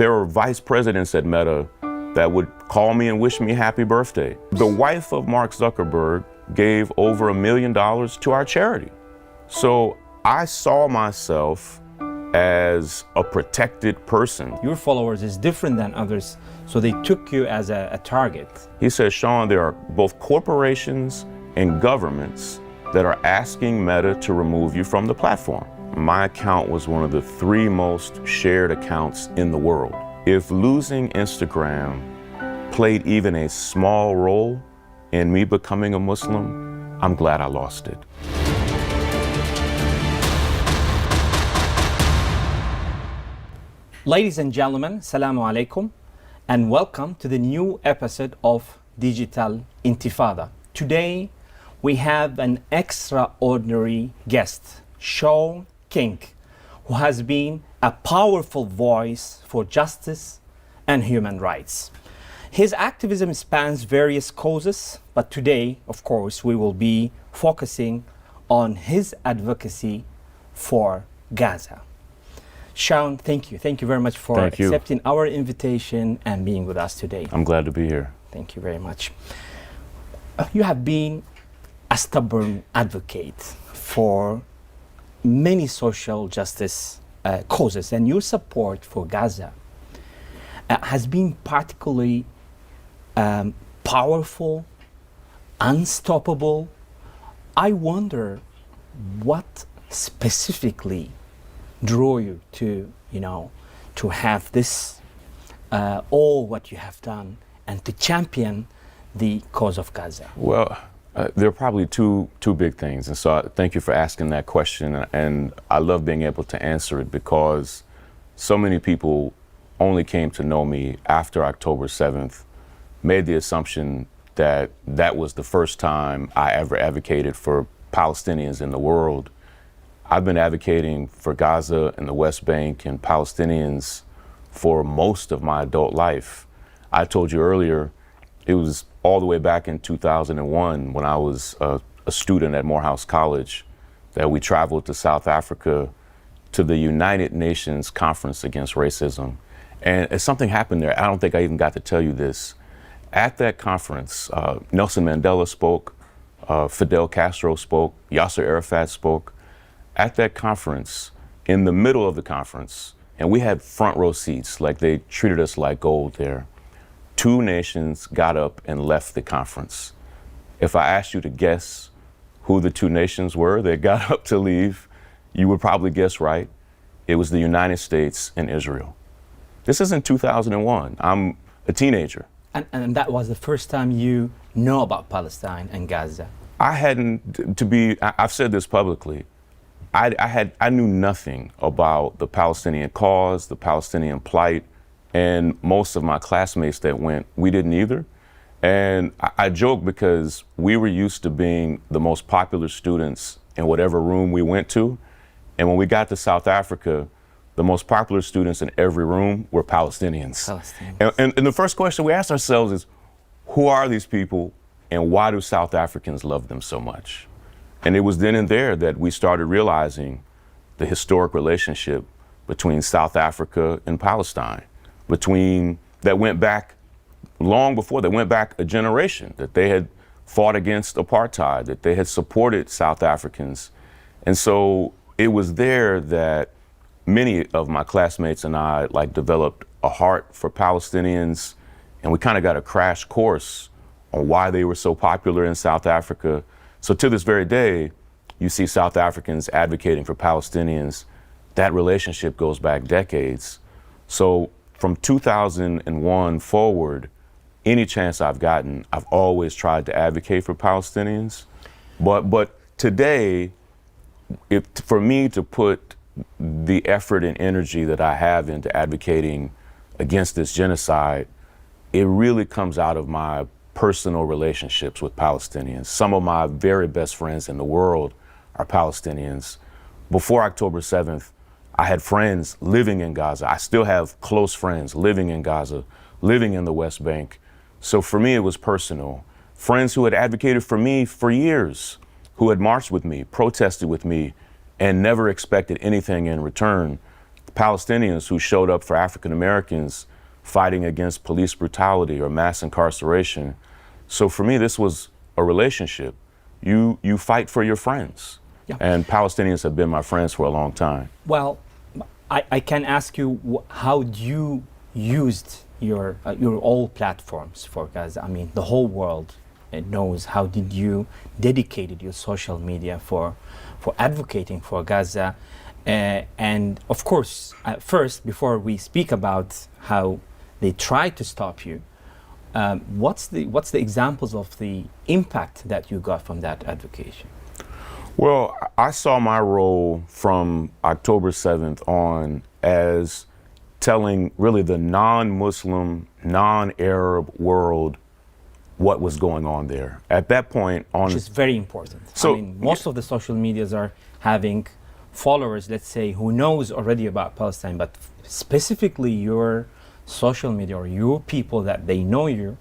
There were vice presidents at Meta that would call me and wish me happy birthday. The wife of Mark Zuckerberg gave over $1 million to our charity. So I saw myself as a protected person. Your followers is different than others, so they took you as a target. He says, Shaun, there are both corporations and governments that are asking Meta to remove you from the platform. My account was one of the 3 most shared accounts in the world. If losing Instagram played even a small role in me becoming a Muslim, I'm glad I lost it. Ladies and gentlemen, Assalamu alaikum, and welcome to the new episode of Digital Intifada. Today, we have an extraordinary guest, Shaun King, who has been a powerful voice for justice and human rights. His activism spans various causes, but today, of course, we will be focusing on his advocacy for Gaza. Shaun, thank you. Thank you very much for accepting our invitation and being with us today. I'm glad to be here. Thank you very much. You have been a stubborn advocate for many social justice causes, and your support for Gaza has been particularly powerful, unstoppable. I wonder what specifically drew you to, to have this, all what you have done and to champion the cause of Gaza? Well, there are probably two big things. And so thank you for asking that question. And I love being able to answer it because so many people only came to know me after October 7th, made the assumption that that was the first time I ever advocated for Palestinians in the world. I've been advocating for Gaza and the West Bank and Palestinians for most of my adult life. I told you earlier, it was all the way back in 2001 when I was a student at Morehouse College that we traveled to South Africa to the United Nations Conference Against Racism. And something happened there. I don't think I even got to tell you this. At that conference, Nelson Mandela spoke, Fidel Castro spoke, Yasser Arafat spoke. At that conference, in the middle of the conference, and we had front row seats, like they treated us like gold there, 2 nations got up and left the conference. If I asked you to guess who the 2 nations were that got up to leave, you would probably guess right. It was the United States and Israel. This isn't 2001. I'm a teenager. And that was the first time you know about Palestine and Gaza? I hadn't, I've said this publicly, I knew nothing about the Palestinian cause, the Palestinian plight, and most of my classmates that went, we didn't either. And I joke because we were used to being the most popular students in whatever room we went to. And when we got to South Africa, the most popular students in every room were Palestinians. And the first question we asked ourselves is, who are these people and why do South Africans love them so much? And it was then and there that we started realizing the historic relationship between South Africa and Palestine, that went back long before, that went back a generation, that they had fought against apartheid, that they had supported South Africans. And so it was there that many of my classmates and I developed a heart for Palestinians, and we kind of got a crash course on why they were so popular in South Africa. So to this very day, you see South Africans advocating for Palestinians. That relationship goes back decades. So from 2001 forward, any chance I've gotten, I've always tried to advocate for Palestinians. But today, for me to put the effort and energy that I have into advocating against this genocide, it really comes out of my personal relationships with Palestinians. Some of my very best friends in the world are Palestinians. Before October 7th, I had friends living in Gaza. I still have close friends living in Gaza, living in the West Bank. So for me, it was personal. Friends who had advocated for me for years, who had marched with me, protested with me, and never expected anything in return. Palestinians who showed up for African Americans fighting against police brutality or mass incarceration. So for me, this was a relationship. You fight for your friends. Yeah. And Palestinians have been my friends for a long time. Well, I can ask you how you used your all platforms for Gaza. I mean, the whole world knows how did you dedicated your social media for advocating for Gaza. And of course, first, before we speak about how they try to stop you, what's the examples of the impact that you got from that advocacy? Well, I saw my role from October 7th on as telling really the non-Muslim, non-Arab world what was going on there. At that point on... Which is very important. So, I mean, most of the social medias are having followers, let's say, who knows already about Palestine, but specifically your social media or your people that they know you,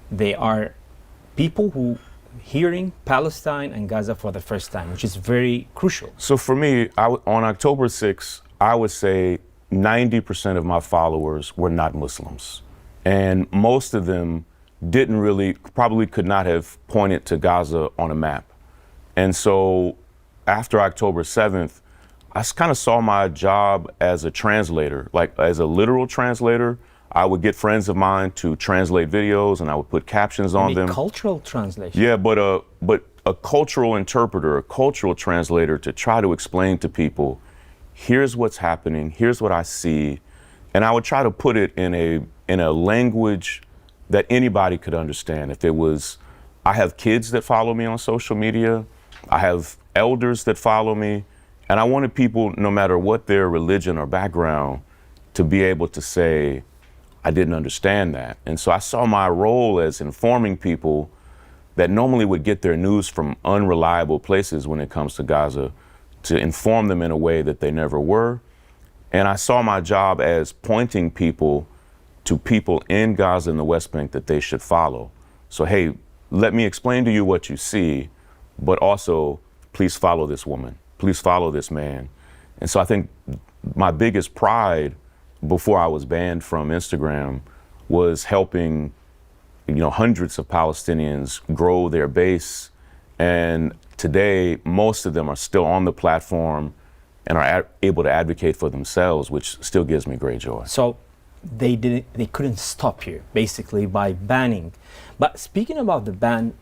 they are people who hearing Palestine and Gaza for the first time, which is very crucial. So for me, on October 6th, I would say 90% of my followers were not Muslims. And most of them probably could not have pointed to Gaza on a map. And so after October 7th, I kind of saw my job as a translator, like as a literal translator. I would get friends of mine to translate videos and I would put captions on them. Cultural translation. Yeah, but a cultural interpreter, a cultural translator to try to explain to people, here's what's happening, here's what I see. And I would try to put it in a language that anybody could understand. If it was, I have kids that follow me on social media, I have elders that follow me, and I wanted people, no matter what their religion or background, to be able to say, I didn't understand that. And so I saw my role as informing people that normally would get their news from unreliable places when it comes to Gaza, to inform them in a way that they never were. And I saw my job as pointing people to people in Gaza and the West Bank that they should follow. So, hey, let me explain to you what you see, but also please follow this woman, please follow this man. And so I think my biggest pride before I was banned from Instagram was helping, hundreds of Palestinians grow their base. And today, most of them are still on the platform and are able to advocate for themselves, which still gives me great joy. So they couldn't stop you basically by banning. But speaking about the ban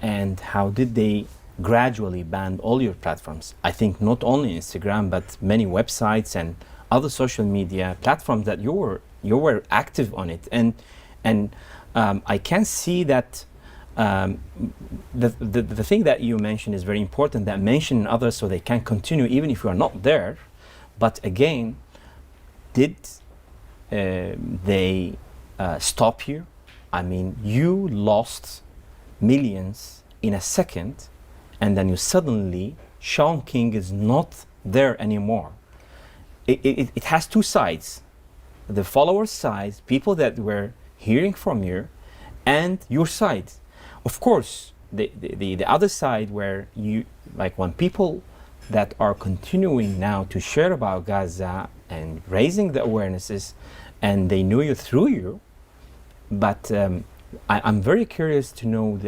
and how did they gradually ban all your platforms, I think not only Instagram, but many websites and other social media platforms that you were active on it, and I can see that the thing that you mentioned is very important, that mention others so they can continue even if you are not there. But again, did they stop you? I mean, you lost millions in a second, and then you suddenly, Shaun King is not there anymore. It has two sides. The followers' side, people that were hearing from you, and your side. Of course, the other side where you, like when people that are continuing now to share about Gaza and raising the awarenesses, and they knew you through you, but I'm very curious to know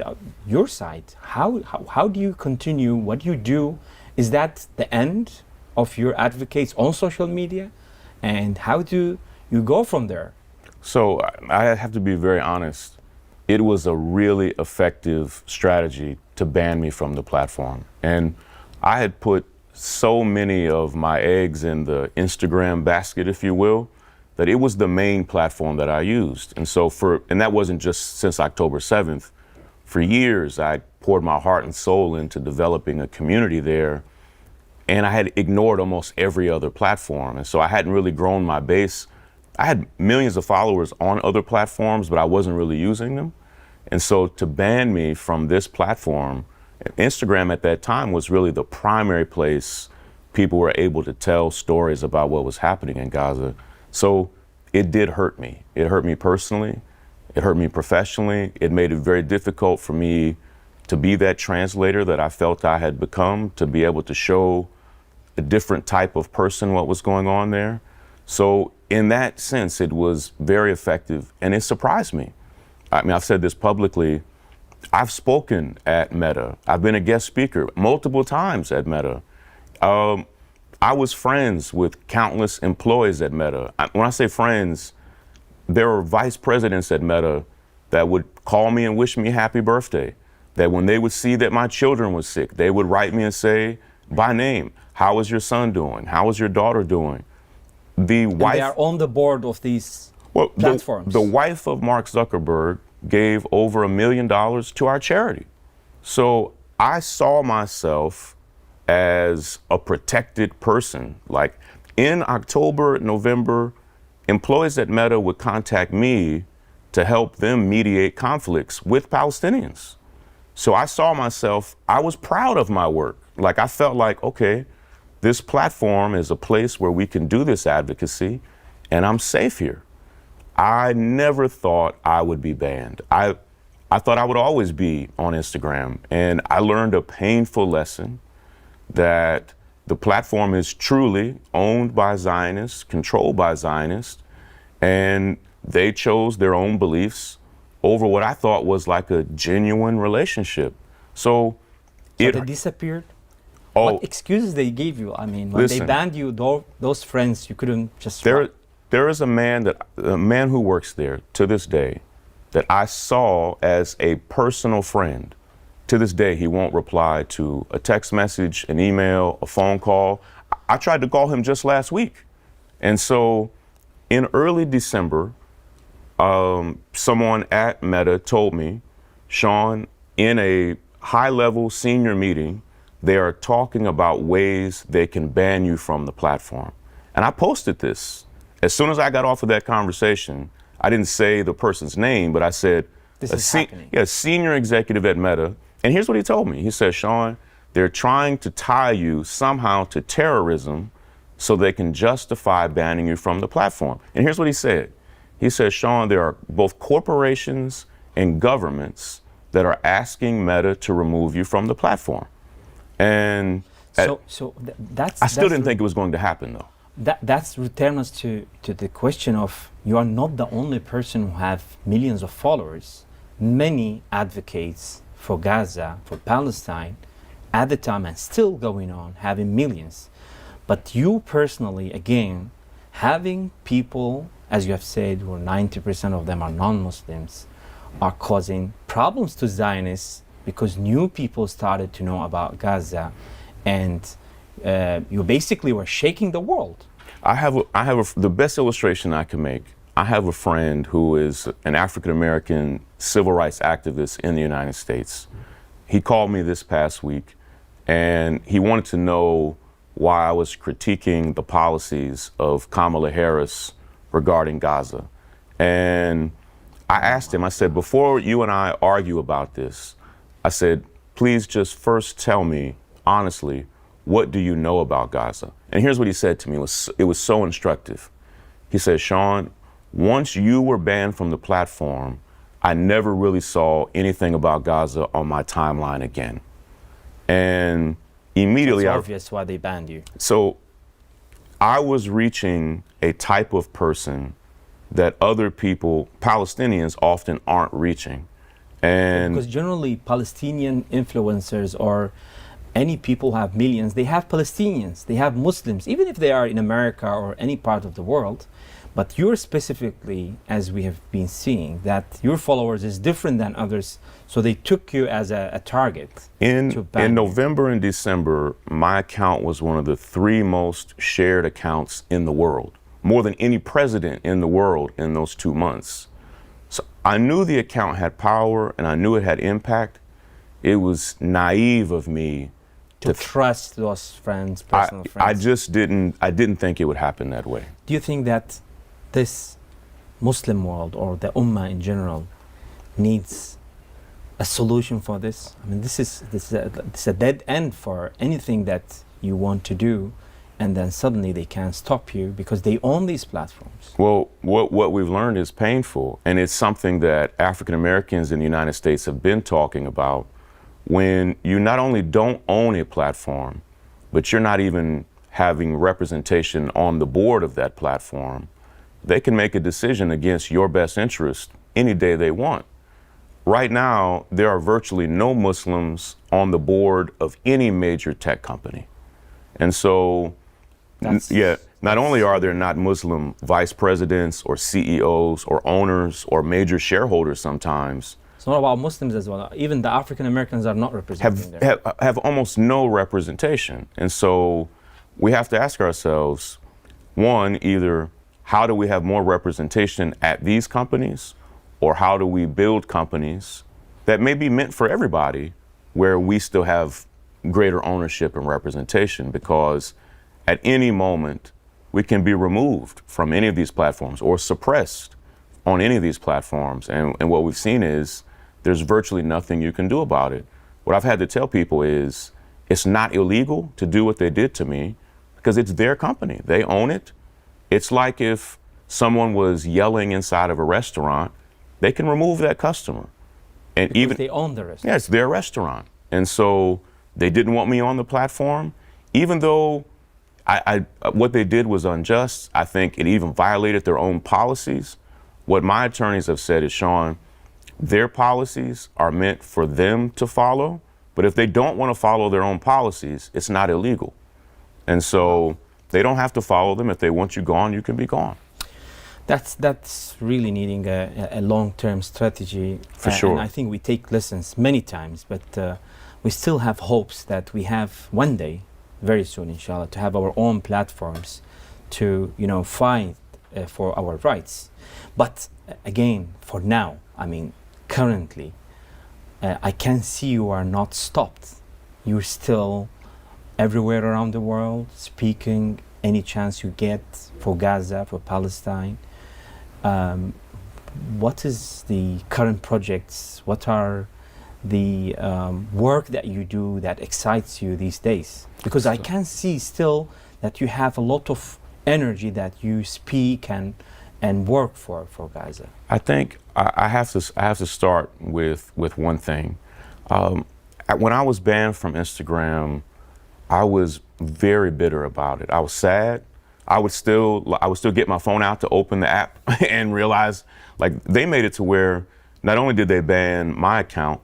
your side. How do you continue? What do you do? Is that the end of your advocates on social media? And how do you go from there? So I have to be very honest. It was a really effective strategy to ban me from the platform. And I had put so many of my eggs in the Instagram basket, if you will, that it was the main platform that I used. And so and that wasn't just since October 7th. For years, I poured my heart and soul into developing a community there. And I had ignored almost every other platform. And so I hadn't really grown my base. I had millions of followers on other platforms, but I wasn't really using them. And so to ban me from this platform, Instagram at that time was really the primary place people were able to tell stories about what was happening in Gaza. So it did hurt me. It hurt me personally. It hurt me professionally. It made it very difficult for me to be that translator that I felt I had become, to be able to show a different type of person what was going on there. So in that sense, it was very effective, and it surprised me. I mean, I've said this publicly. I've spoken at Meta. I've been a guest speaker multiple times at Meta. I was friends with countless employees at Meta. When I say friends, there were vice presidents at Meta that would call me and wish me happy birthday. That when they would see that my children were sick, they would write me and say by name, how is your son doing? How is your daughter doing? The wife, they are on the board of these well, platforms. The wife of Mark Zuckerberg gave over $1 million to our charity. So I saw myself as a protected person. Like in October, November, employees at Meta would contact me to help them mediate conflicts with Palestinians. So I saw myself, I was proud of my work. Like I felt like, okay, this platform is a place where we can do this advocacy and I'm safe here. I never thought I would be banned. I thought I would always be on Instagram, and I learned a painful lesson that the platform is truly owned by Zionists, controlled by Zionists, and they chose their own beliefs over what I thought was like a genuine relationship. So they disappeared? Oh, what excuses they gave you? I mean, when they banned you, those friends, you couldn't just... There is a man who works there to this day that I saw as a personal friend. To this day, he won't reply to a text message, an email, a phone call. I tried to call him just last week. And so in early December, someone at Meta told me, Shaun, in a high-level senior meeting, they are talking about ways they can ban you from the platform. And I posted this. As soon as I got off of that conversation, I didn't say the person's name, but I said, this is happening. Yeah, senior executive at Meta. And here's what he told me. He said, Shaun, they're trying to tie you somehow to terrorism so they can justify banning you from the platform. And here's what he said. He said, Shaun, there are both corporations and governments that are asking Meta to remove you from the platform. And I still didn't think it was going to happen, though. That's return us to the question of you are not the only person who have millions of followers. Many advocates for Gaza, for Palestine, at the time and still going on, having millions. But you personally, again, having people, as you have said, where 90% of them are non-Muslims, are causing problems to Zionists because new people started to know about Gaza, and you basically were shaking the world. The best illustration I can make. I have a friend who is an African-American civil rights activist in the United States. He called me this past week, and he wanted to know why I was critiquing the policies of Kamala Harris regarding Gaza. And I asked him, I said, before you and I argue about this, I said, please just first tell me, honestly, what do you know about Gaza? And here's what he said to me. It was so instructive. He said, Shaun, once you were banned from the platform, I never really saw anything about Gaza on my timeline again. And immediately... It's obvious why they banned you. So I was reaching a type of person that other people, Palestinians, often aren't reaching. And because generally Palestinian influencers or any people who have millions, they have Palestinians, they have Muslims, even if they are in America or any part of the world. But you're specifically, as we have been seeing, that your followers is different than others, so they took you as a target. In November and December, my account was one of the 3 most shared accounts in the world, more than any president in the world in those 2 months. So I knew the account had power and I knew it had impact. It was naive of me to trust those friends, personal friends. I didn't think it would happen that way. Do you think that this Muslim world or the Ummah in general needs a solution for this? I mean, this is a dead end for anything that you want to do, and then suddenly they can't stop you because they own these platforms. Well, what we've learned is painful, and it's something that African Americans in the United States have been talking about. When you not only don't own a platform, but you're not even having representation on the board of that platform, they can make a decision against your best interest any day they want. Right now, there are virtually no Muslims on the board of any major tech company. And so, not only are there not Muslim vice presidents or CEOs or owners or major shareholders sometimes, it's not about Muslims as well. Even the African Americans are not represented there. have almost no representation. And so we have to ask ourselves, one, either how do we have more representation at these companies, or how do we build companies that may be meant for everybody where we still have greater ownership and representation? Because at any moment, we can be removed from any of these platforms or suppressed on any of these platforms. And what we've seen is there's virtually nothing you can do about it. What I've had to tell people is it's not illegal to do what they did to me because it's their company. They own it. It's like if someone was yelling inside of a restaurant, they can remove that customer. And because even they own the restaurant. Yeah, it's their restaurant. And so they didn't want me on the platform, even though what they did was unjust. I think it even violated their own policies. What my attorneys have said is, Shaun, their policies are meant for them to follow, but if they don't want to follow their own policies, it's not illegal. And so they don't have to follow them. If they want you gone, you can be gone. That's really needing a long-term strategy. For sure. And I think we take lessons many times, but we still have hopes that we have one day, very soon, inshallah, to have our own platforms to, fight for our rights. But again, for now, currently, I can see you are not stopped. You're still everywhere around the world, speaking any chance you get for Gaza, for Palestine. What is the current projects? What are the work that you do that excites you these days? Because I can see still that you have a lot of energy that you speak and work for Gaza. I think I have to start with one thing. When I was banned from Instagram, I was very bitter about it. I was sad. I would still get my phone out to open the app and realize, like, they made it to where not only did they ban my account,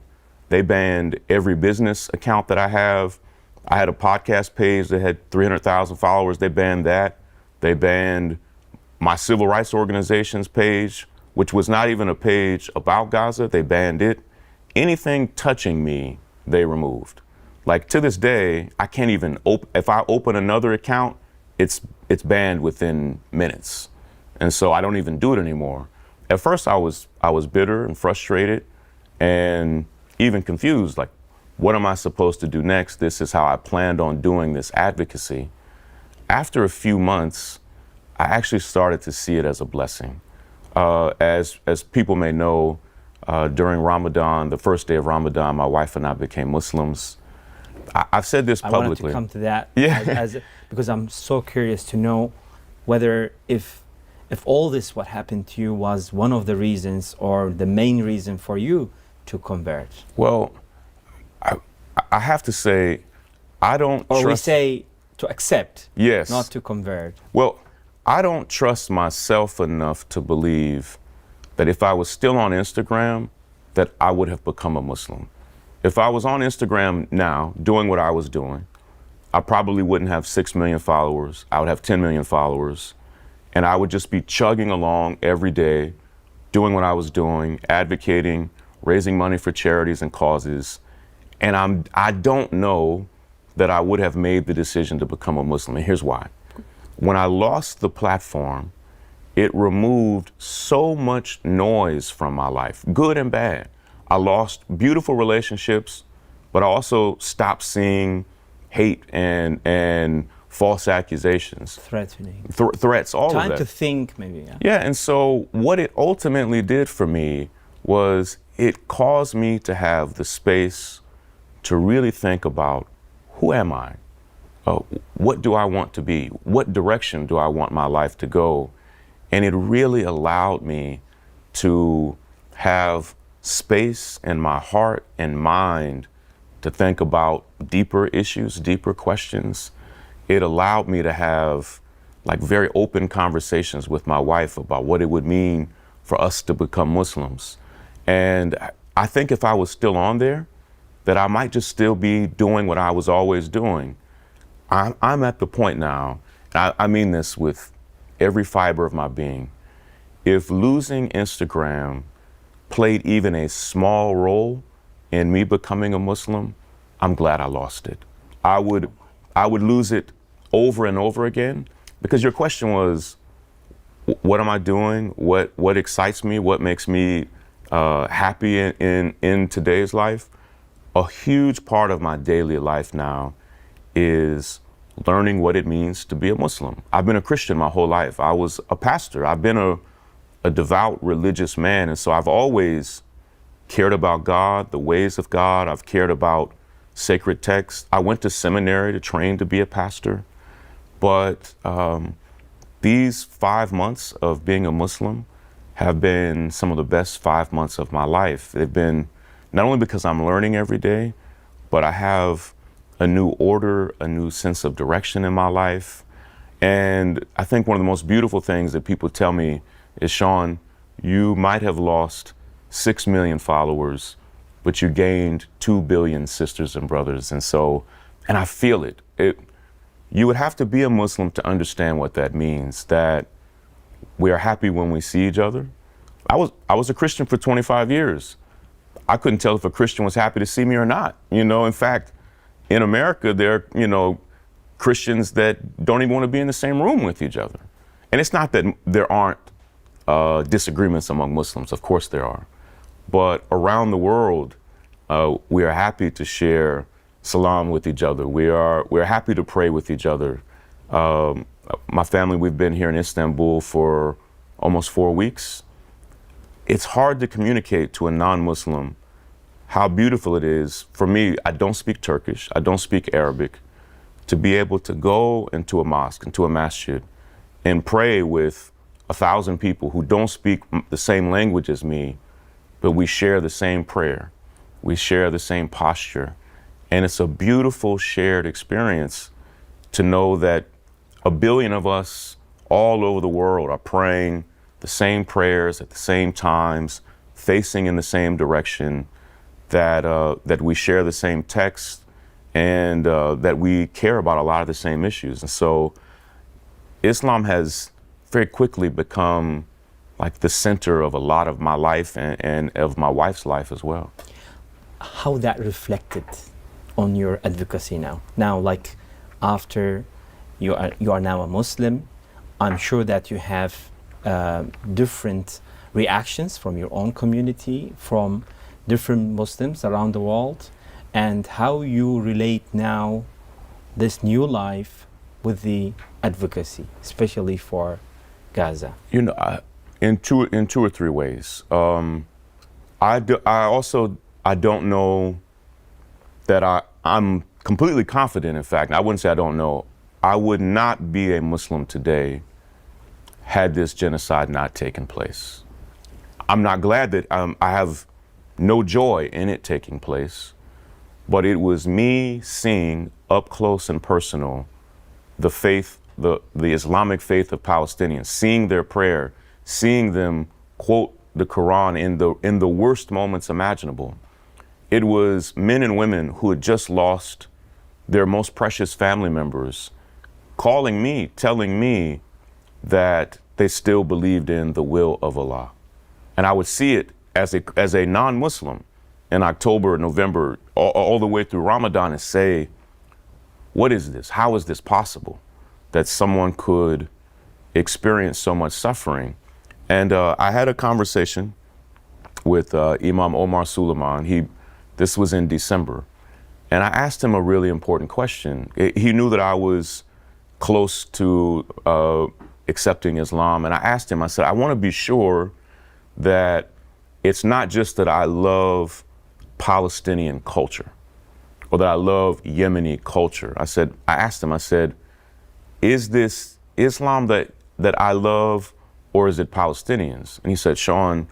they banned every business account that I have. I had a podcast page that had 300,000 followers. They banned that. They banned my civil rights organization's page, which was not even a page about Gaza. They banned it. Anything touching me, they removed. Like, to this day, I can't even if I open another account, it's banned within minutes. And so I don't even do it anymore. At first I was bitter and frustrated and even confused, like, what am I supposed to do next? This is how I planned on doing this advocacy. After a few months, I actually started to see it as a blessing. As people may know, during Ramadan, the first day of Ramadan, my wife and I became Muslims. I've said this publicly. I wanted to come to that, yeah. Because I'm so curious to know whether if all this what happened to you was one of the reasons or the main reason for you to convert. Well, I have to say, I don't or trust... we say to accept, yes, not to convert. Well, I don't trust myself enough to believe that if I was still on Instagram, that I would have become a Muslim. If I was on Instagram now, doing what I was doing, I probably wouldn't have 6 million followers. I would have 10 million followers. And I would just be chugging along every day, doing what I was doing, advocating, raising money for charities and causes. And I don't know that I would have made the decision to become a Muslim. And here's why. When I lost the platform, it removed so much noise from my life, good and bad. I lost beautiful relationships, but I also stopped seeing hate and false accusations. Threatening. Threats, all of that. Time to think, maybe. Yeah, and so what it ultimately did for me was it caused me to have the space to really think about, who am I? What do I want to be? What direction do I want my life to go? And it really allowed me to have space in my heart and mind to think about deeper issues, deeper questions. it allowed me to have like very open conversations with my wife about what it would mean for us to become Muslims. And I think if I was still on there, that I might just still be doing what I was always doing. I'm at the point now, I mean this with every fiber of my being. If losing Instagram played even a small role in me becoming a Muslim, I'm glad I lost it. I would lose it over and over again, because your question was, what am I doing? What excites me? What makes me happy in today's life? A huge part of my daily life now is learning what it means to be a Muslim. I've been a Christian my whole life. I was a pastor. I've been a devout religious man. And so I've always cared about God, the ways of God. I've cared about sacred texts. I went to seminary to train to be a pastor. But these 5 months of being a Muslim have been some of the best 5 months of my life. They've been not only because I'm learning every day, but I have a new order, a new sense of direction in my life. And I think one of the most beautiful things that people tell me is, Shaun, you might have lost 6 million followers, but you gained 2 billion sisters and brothers. And I feel it. You would have to be a Muslim to understand what that means, that we are happy when we see each other. I was a Christian for 25 years. I couldn't tell if a Christian was happy to see me or not. In fact, in America, there are, Christians that don't even want to be in the same room with each other. And it's not that there aren't disagreements among Muslims. Of course there are. But around the world, we are happy to share salam with each other. We're happy to pray with each other. My family, we've been here in Istanbul for almost 4 weeks. It's hard to communicate to a non-Muslim how beautiful it is. For me, I don't speak Turkish, I don't speak Arabic, to be able to go into a mosque, into a masjid, and pray with 1,000 people who don't speak the same language as me, but we share the same prayer, we share the same posture. And it's a beautiful shared experience to know that 1 billion of us all over the world are praying the same prayers at the same times, facing in the same direction, that we share the same text, and that we care about a lot of the same issues. And so Islam has very quickly become like the center of a lot of my life and of my wife's life as well. How that reflected on your advocacy now? Now, like after you are now a Muslim, I'm sure that you have different reactions from your own community, from different Muslims around the world, and how you relate now this new life with the advocacy, especially for Gaza. In two or three ways. I don't know that I'm completely confident. In fact, I wouldn't say I don't know. I would not be a Muslim today had this genocide not taken place. I'm not glad that I have no joy in it taking place, but it was me seeing up close and personal the faith, the Islamic faith of Palestinians, seeing their prayer, seeing them quote the Quran in the worst moments imaginable. It was men and women who had just lost their most precious family members calling me, telling me that they still believed in the will of Allah. And I would see it as a non-Muslim in October, November, all the way through Ramadan, and say, what is this? How is this possible that someone could experience so much suffering? And I had a conversation with Imam Omar Suleiman. This was in December. And I asked him a really important question. He knew that I was close to accepting Islam. And I asked him, I said, I want to be sure that it's not just that I love Palestinian culture or that I love Yemeni culture. I asked him, I said, is this Islam that I love, or is it Palestinians? And he said, Shaun,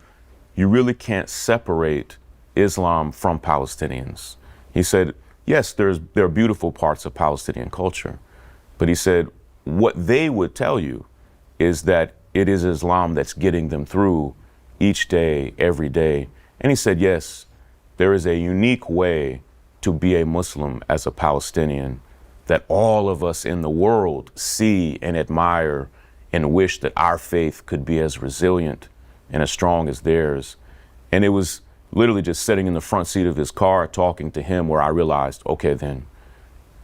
you really can't separate Islam from Palestinians. He said, yes, there are beautiful parts of Palestinian culture, But he said, what they would tell you is that it is Islam that's getting them through each day, every day. And he said, yes, there is a unique way to be a Muslim as a Palestinian that all of us in the world see and admire and wish that our faith could be as resilient and as strong as theirs. And it was literally just sitting in the front seat of his car talking to him where I realized, okay, then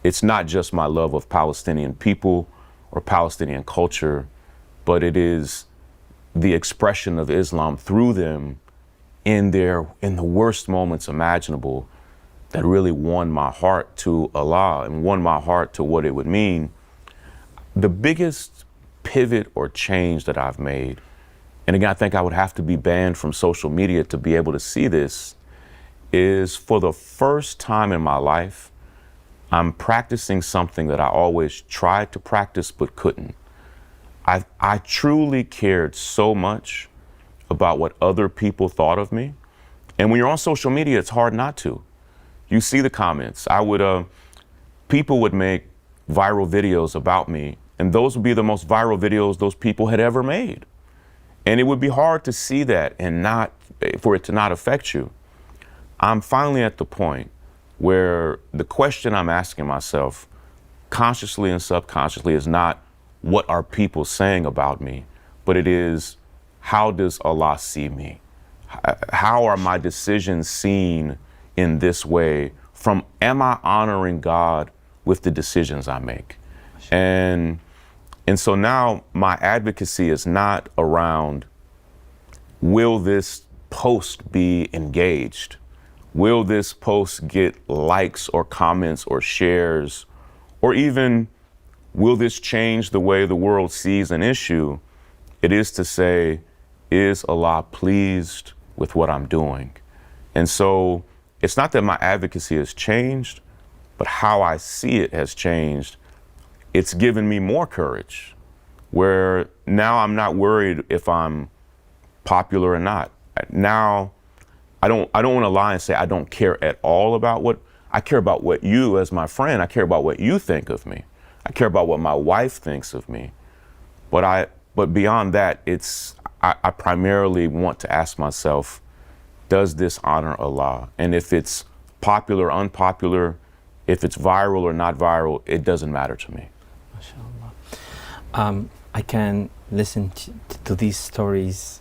it's not just my love of Palestinian people or Palestinian culture, but it is the expression of Islam through them in the worst moments imaginable that really won my heart to Allah and won my heart to what it would mean. The biggest pivot or change that I've made, and again, I think I would have to be banned from social media to be able to see this, is for the first time in my life, I'm practicing something that I always tried to practice but couldn't. I truly cared so much about what other people thought of me. And when you're on social media, it's hard not to. You see the comments. People would make viral videos about me, and those would be the most viral videos those people had ever made. And it would be hard to see that and for it to not affect you. I'm finally at the point where the question I'm asking myself, consciously and subconsciously, is not what are people saying about me, but it is, how does Allah see me? How are my decisions seen in this way? Am I honoring God with the decisions I make? And so now my advocacy is not around, will this post be engaged? Will this post get likes or comments or shares? Or even, will this change the way the world sees an issue? It is to say, is Allah pleased with what I'm doing? And so it's not that my advocacy has changed, but how I see it has changed. It's given me more courage, where now I'm not worried if I'm popular or not. Now, I don't want to lie and say I don't care at all about I care about what you, as my friend, I care about what you think of me. I care about what my wife thinks of me. But beyond that, I primarily want to ask myself, does this honor Allah? And if it's popular, unpopular, if it's viral or not viral, it doesn't matter to me. MashaAllah. I can listen to these stories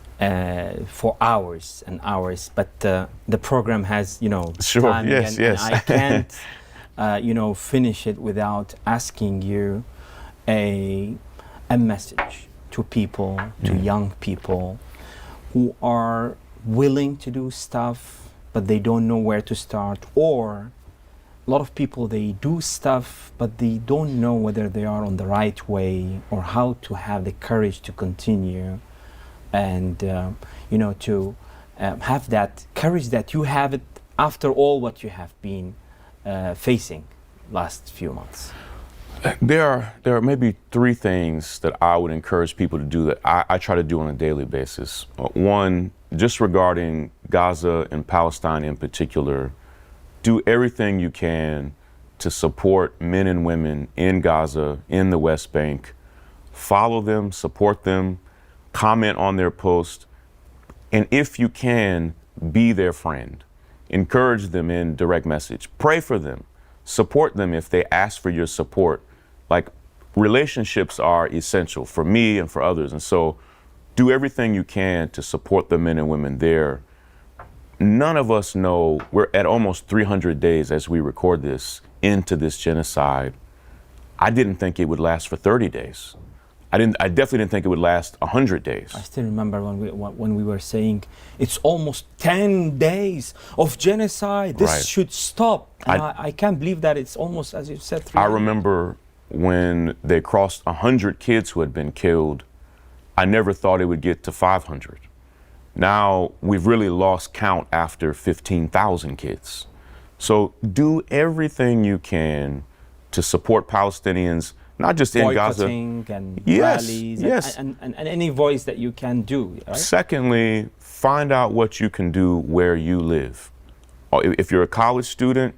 for hours and hours, but the program has, Sure. time, Yes. and I can't, finish it without asking you a message to people, to young people who are willing to do stuff, but they don't know where to start, or a lot of people, they do stuff, but they don't know whether they are on the right way or how to have the courage to continue and, to have that courage that you have it after all what you have been facing last few months. There are maybe three things that I would encourage people to do that I try to do on a daily basis. One, just regarding Gaza and Palestine in particular, do everything you can to support men and women in Gaza, in the West Bank. Follow them, support them, comment on their posts, and if you can, be their friend. Encourage them in direct message. Pray for them. Support them if they ask for your support. Like, relationships are essential for me and for others, and so do everything you can to support the men and women there. None of us know, we're at almost 300 days as we record this into this genocide. I didn't think it would last for 30 days. I definitely didn't think it would last 100 days. I still remember when we were saying it's almost 10 days of genocide. This Right. should stop. And I can't believe that it's almost, as you said, 3 I remember when they crossed 100 kids who had been killed. I never thought it would get to 500. Now we've really lost count after 15,000 kids. So do everything you can to support Palestinians, not just in Gaza. Boycotting and Yes, rallies yes. And any voice that you can do. Right? Secondly, find out what you can do where you live. If you're a college student,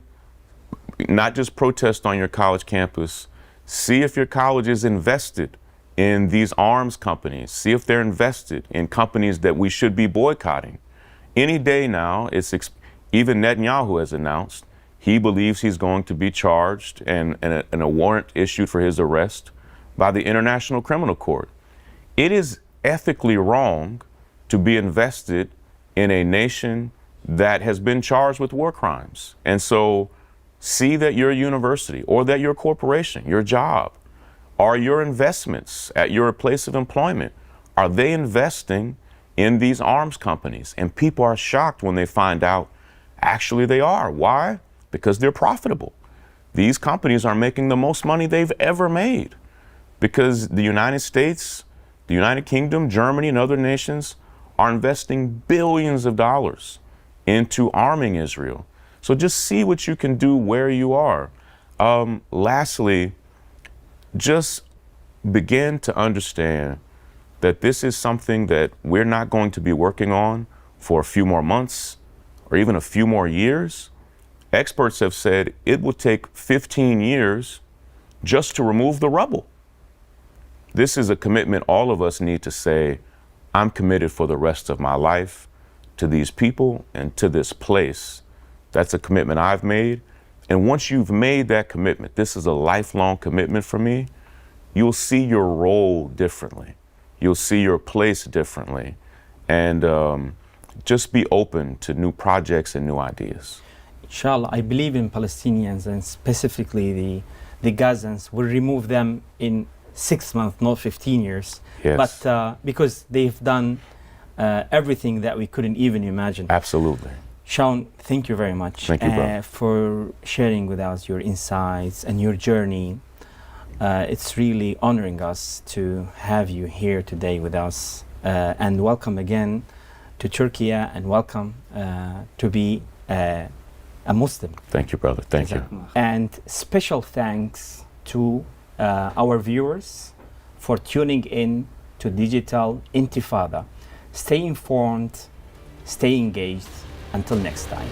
not just protest on your college campus, See if your college is invested in these arms companies. See if they're invested in companies that we should be boycotting. Any day now, even Netanyahu has announced he believes he's going to be charged and a warrant issued for his arrest by the International Criminal Court. It is ethically wrong to be invested in a nation that has been charged with war crimes. And so see that your university or that your corporation, your job, or your investments at your place of employment, are they investing in these arms companies? And people are shocked when they find out actually they are. Why? Because they're profitable. These companies are making the most money they've ever made because the United States, the United Kingdom, Germany, and other nations are investing billions of dollars into arming Israel. So just see what you can do where you are. Lastly, just begin to understand that this is something that we're not going to be working on for a few more months or even a few more years. Experts have said it will take 15 years just to remove the rubble. This is a commitment all of us need to say, I'm committed for the rest of my life to these people and to this place. That's a commitment I've made. And once you've made that commitment, this is a lifelong commitment for me, you'll see your role differently. You'll see your place differently. And just be open to new projects and new ideas. Inshallah, I believe in Palestinians and specifically the Gazans. We'll remove them in 6 months, not 15 years. Yes. But because they've done everything that we couldn't even imagine. Absolutely. Shaun, thank you very much for sharing with us your insights and your journey. It's really honoring us to have you here today with us. And welcome again to Turkey and welcome to be a Muslim. Thank you, brother. Thank you. And special thanks to our viewers for tuning in to Digital Intifada. Stay informed, stay engaged. Until next time.